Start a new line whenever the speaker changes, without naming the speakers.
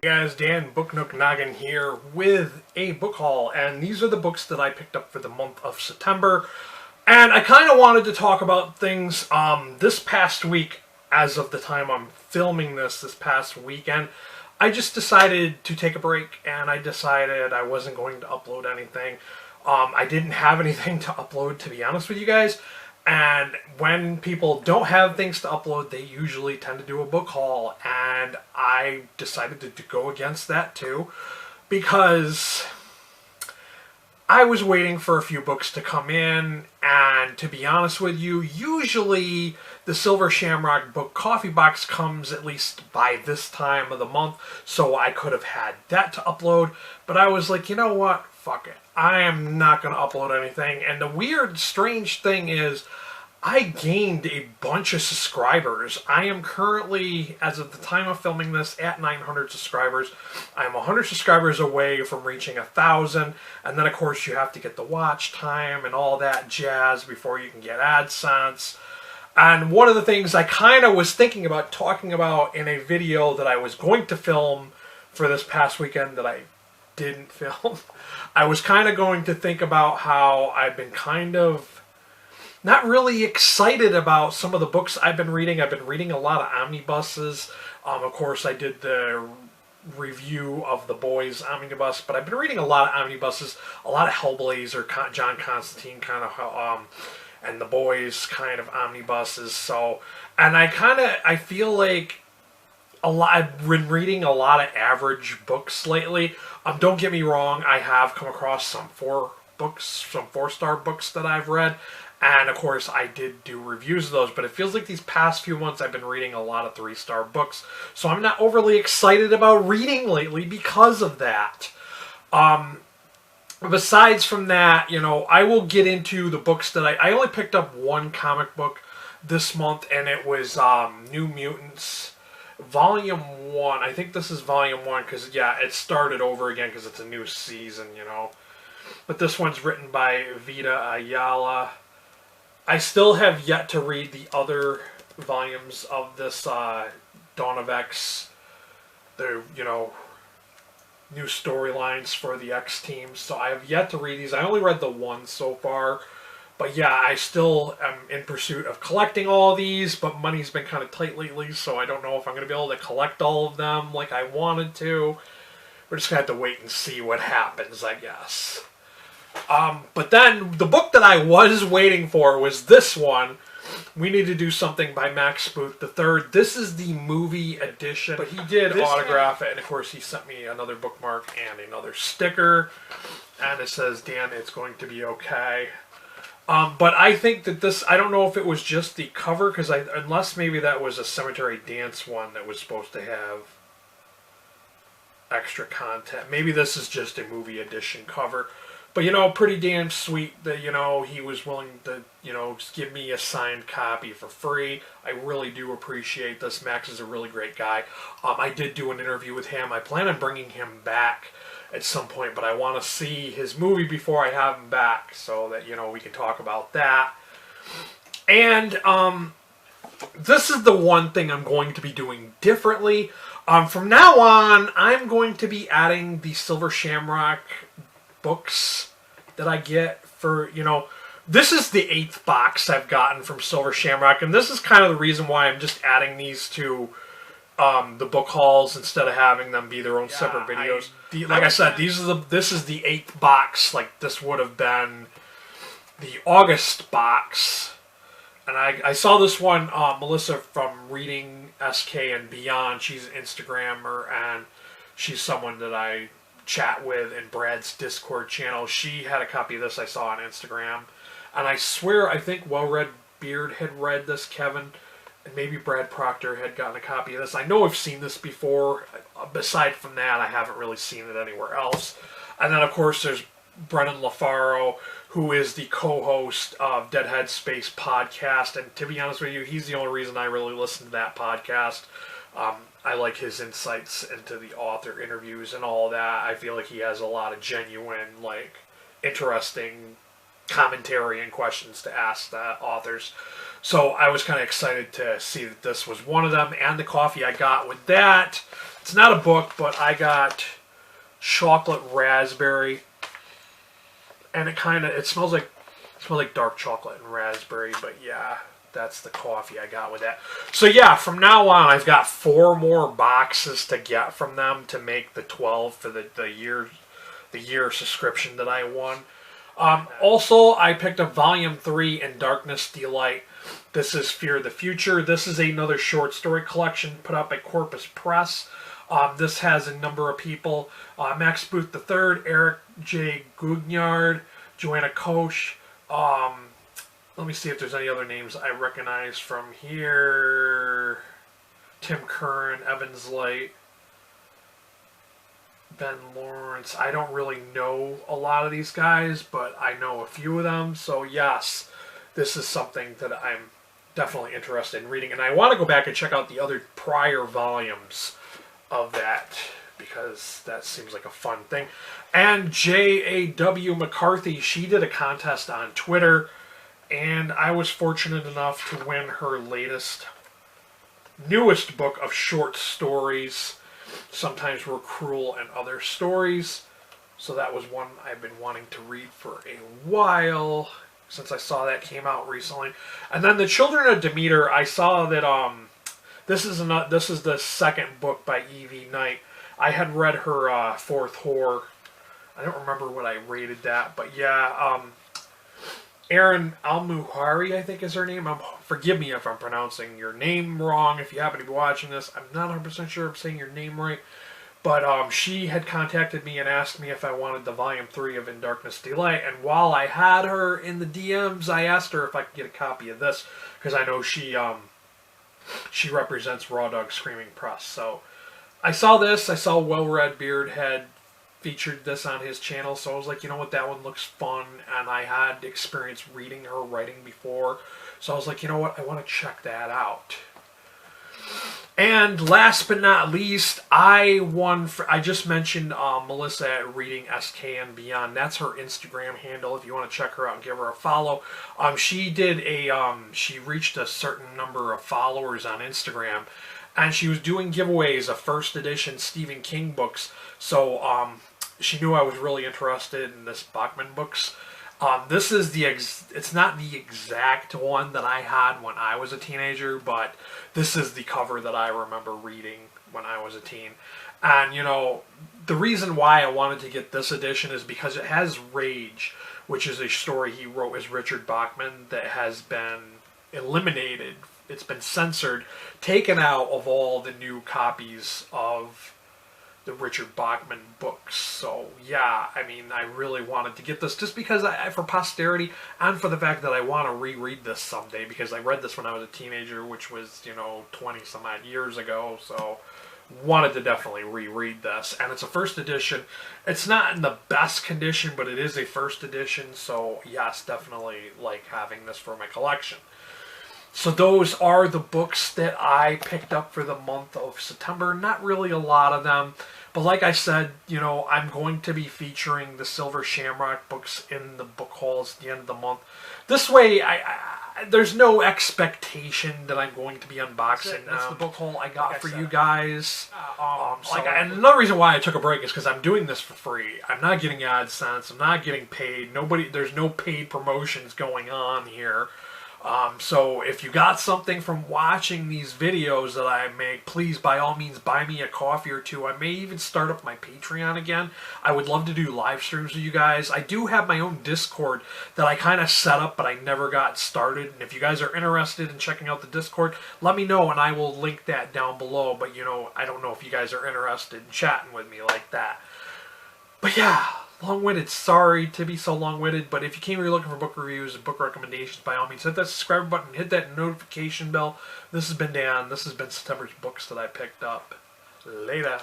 Guys, Dan Book Nook Noggin here with a book haul, and these are the books that I picked up for the month of September. And I kind of wanted to talk about things this past week. As of the time I'm filming this past weekend, I just decided to take a break, and I decided I wasn't going to upload anything. I didn't have anything to upload, to be honest with you guys. And when people don't have things to upload, they usually tend to do a book haul. And I decided to go against that too, because I was waiting for a few books to come in. And to be honest with you, usually the Silver Shamrock book coffee box comes at least by this time of the month. So I could have had that to upload. But I was like, you know what? Fuck it. I am not going to upload anything. And the weird, strange thing is, I gained a bunch of subscribers. I am currently, as of the time of filming this, at 900 subscribers. I'm 100 subscribers away from reaching 1,000. And then, of course, you have to get the watch time and all that jazz before you can get AdSense. And one of the things I kind of was thinking about talking about in a video that I was going to film for this past weekend that I didn't film, I was kind of going to think about how I've been kind of not really excited about some of the books I've been reading. I've been reading a lot of omnibuses. Of course, I did the review of The Boys omnibus, but I've been reading a lot of omnibuses, a lot of Hellblazer, John Constantine kind of, and The Boys kind of omnibuses. So, and I feel like I've been reading a lot of average books lately. Don't get me wrong, I have come across some four-star books that I've read. And, of course, I did do reviews of those, but it feels like these past few months I've been reading a lot of 3-star books. So I'm not overly excited about reading lately because of that. Besides from that, you know, I will get into the books that I only picked up one comic book this month, and it was New Mutants Volume 1. I think this is Volume 1 because, yeah, it started over again because it's a new season, you know. But this one's written by Vita Ayala. I still have yet to read the other volumes of this Dawn of X, the, you know, new storylines for the X team. So I have yet to read these. I only read the one so far. But yeah, I still am in pursuit of collecting all of these, but money's been kind of tight lately, so I don't know if I'm going to be able to collect all of them like I wanted to. We're just going to have to wait and see what happens, I guess. But then, the book that I was waiting for was this one. We Need to Do Something by Max Booth III. This is the movie edition, but he did autograph it, and of course he sent me another bookmark and another sticker. And it says, Dan, it's going to be okay. But I think that this, I don't know if it was just the cover, because unless maybe that was a Cemetery Dance one that was supposed to have extra content. Maybe this is just a movie edition cover. But, you know, pretty damn sweet that, you know, he was willing to, you know, just give me a signed copy for free. I really do appreciate this. Max is a really great guy. I did do an interview with him. I plan on bringing him back at some point, but I want to see his movie before I have him back so that, you know, we can talk about that. And this is the one thing I'm going to be doing differently. From now on, I'm going to be adding the Silver Shamrock books that I get for, you know, this is the 8th box I've gotten from Silver Shamrock, and this is kind of the reason why I'm just adding these to the book hauls instead of having them be their own separate videos. Like I said, this is the 8th box. Like, this would have been the August box. And I saw this one, Melissa from Reading SK and Beyond. She's an Instagrammer, and she's someone that I chat with in Brad's Discord channel. She had a copy of this I saw on Instagram. And I swear, I think Well Red Beard had read this, Kevin. And maybe Brad Proctor had gotten a copy of this. I know I've seen this before. Beside from that, I haven't really seen it anywhere else. And then, of course, there's Brennan LaFaro, who is the co-host of Deadhead Space podcast. And to be honest with you, he's the only reason I really listen to that podcast. I like his insights into the author interviews and all that. I feel like he has a lot of genuine, like, interesting commentary and questions to ask the authors. So I was kind of excited to see that this was one of them, and the coffee I got with that It's not a book, but I got chocolate raspberry, and it smells like dark chocolate and raspberry. But yeah, that's the coffee I got with that. So yeah, from now on, I've got 4 more boxes to get from them to make the 12 for the year subscription that I won. Also, I picked up Volume 3 in Darkness Delight. This is Fear the Future. This is another short story collection put out by Corpus Press. This has a number of people. Max Booth III, Eric J. Gugnard, Joanna Koch. Let me see if there's any other names I recognize from here. Tim Curran, Evans Light, Ben Lawrence. I don't really know a lot of these guys, but I know a few of them. So yes, this is something that I'm definitely interested in reading. And I want to go back and check out the other prior volumes of that, because that seems like a fun thing. And J.A.W. McCarthy, she did a contest on Twitter, and I was fortunate enough to win her newest book of short stories, Sometimes We're Cruel and Other Stories. So that was one I've been wanting to read for a while, since I saw that came out recently. And then the Children of Demeter, I saw that this is the second book by Evie Knight. I had read her fourth horror. I don't remember what I rated that, but yeah, Erin Almuhari, I think is her name. Forgive me if I'm pronouncing your name wrong. If you happen to be watching this, I'm not 100% sure I'm saying your name right. But she had contacted me and asked me if I wanted the Volume 3 of In Darkness Delight. And while I had her in the DMs, I asked her if I could get a copy of this, because I know she represents Raw Dog Screaming Press. So I saw this. I saw Well Read Beard had featured this on his channel, so I was like, you know what, that one looks fun. And I had experience reading her writing before, so I was like, you know what, I want to check that out. And last but not least, I just mentioned Melissa at Reading SK and Beyond. That's her Instagram handle if you want to check her out and give her a follow. She reached a certain number of followers on Instagram, and she was doing giveaways of first edition Stephen King books. So she knew I was really interested in this Bachman books. This is it's not the exact one that I had when I was a teenager, but this is the cover that I remember reading when I was a teen. And, you know, the reason why I wanted to get this edition is because it has Rage, which is a story he wrote as Richard Bachman that has been eliminated. It's been censored, taken out of all the new copies of the Richard Bachman books. So yeah, I mean, I really wanted to get this just because for posterity, and for the fact that I want to reread this someday, because I read this when I was a teenager, which was, 20 some odd years ago. So wanted to definitely reread this. And it's a first edition. It's not in the best condition, but it is a first edition. So yes, definitely like having this for my collection. So those are the books that I picked up for the month of September. Not really a lot of them, but like I said, I'm going to be featuring the Silver Shamrock books in the book hauls at the end of the month. This way, there's no expectation that I'm going to be unboxing. That's the book haul I got for you guys. And another reason why I took a break is because I'm doing this for free. I'm not getting AdSense. I'm not getting paid. There's no paid promotions going on here. So if you got something from watching these videos that I make, please, by all means, buy me a coffee or two. I may even start up my Patreon again. I would love to do live streams with you guys. I do have my own Discord that I kind of set up, but I never got started. And if you guys are interested in checking out the Discord, let me know, and I will link that down below. But, I don't know if you guys are interested in chatting with me like that. But yeah, long-winded. Sorry to be so long-winded, but if you came here looking for book reviews and book recommendations, by all means, hit that subscribe button, hit that notification bell. This has been Dan. This has been September's books that I picked up. Later.